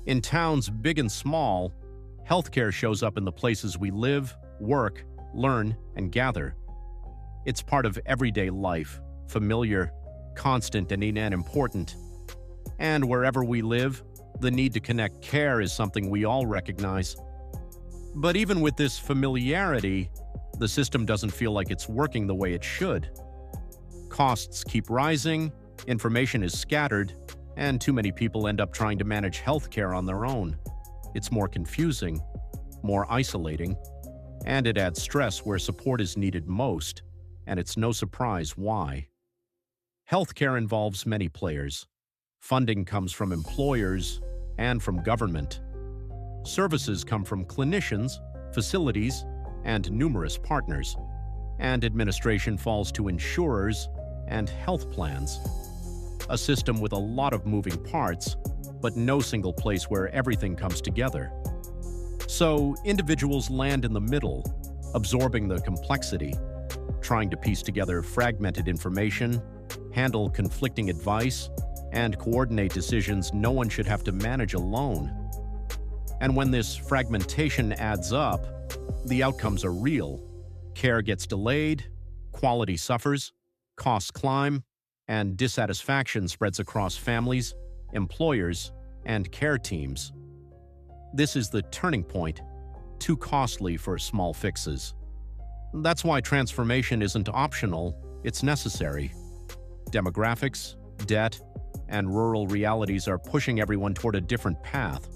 In towns big and small, healthcare shows up in the places we live, work, learn, and gather. It's part of everyday life, familiar, constant, and unimportant. And wherever we live, the need to connect care is something we all recognize. But even with this familiarity, the system doesn't feel like it's working the way it should. Costs keep rising, information is scattered, and too many people end up trying to manage healthcare on their own. It's more confusing, more isolating, and it adds stress where support is needed most, and it's no surprise why. Healthcare involves many players. Funding comes from employers and from government. Services come from clinicians, facilities, and numerous partners. And administration falls to insurers and health plans. A system with a lot of moving parts, but no single place where everything comes together. So individuals land in the middle, absorbing the complexity, trying to piece together fragmented information, handle conflicting advice, and coordinate decisions no one should have to manage alone. And when this fragmentation adds up, the outcomes are real. Care gets delayed, quality suffers, costs climb, and dissatisfaction spreads across families, employers, and care teams. This is the turning point, too costly for small fixes. That's why transformation isn't optional, it's necessary. Demographics, debt, and rural realities are pushing everyone toward a different path.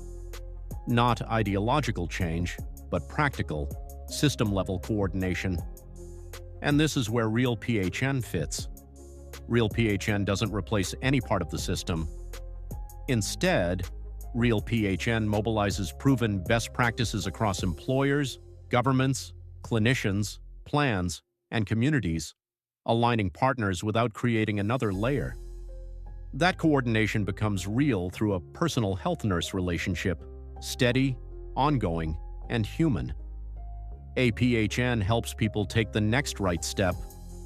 Not ideological change, but practical, system-level coordination. And this is where RealPHN fits. RealPHN doesn't replace any part of the system. Instead, RealPHN mobilizes proven best practices across employers, governments, clinicians, plans, and communities, aligning partners without creating another layer. That coordination becomes real through a personal health nurse relationship, steady, ongoing, and human. APHN helps people take the next right step,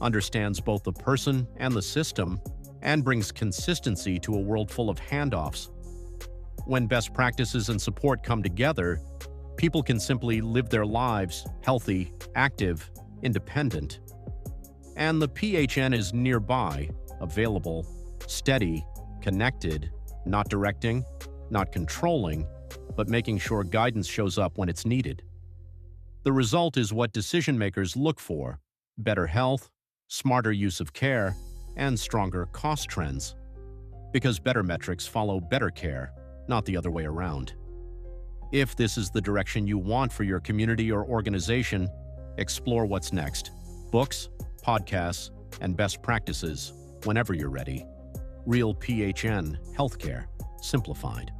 understands both the person and the system, and brings consistency to a world full of handoffs. When best practices and support come together, people can simply live their lives healthy, active, independent. And the PHN is nearby, available, steady, connected, not directing, not controlling, but making sure guidance shows up when it's needed. The result is what decision-makers look for: better health, smarter use of care, and stronger cost trends. Because better metrics follow better care, not the other way around. If this is the direction you want for your community or organization, explore what's next: books, podcasts, and best practices whenever you're ready. RealPHN Healthcare Simplified.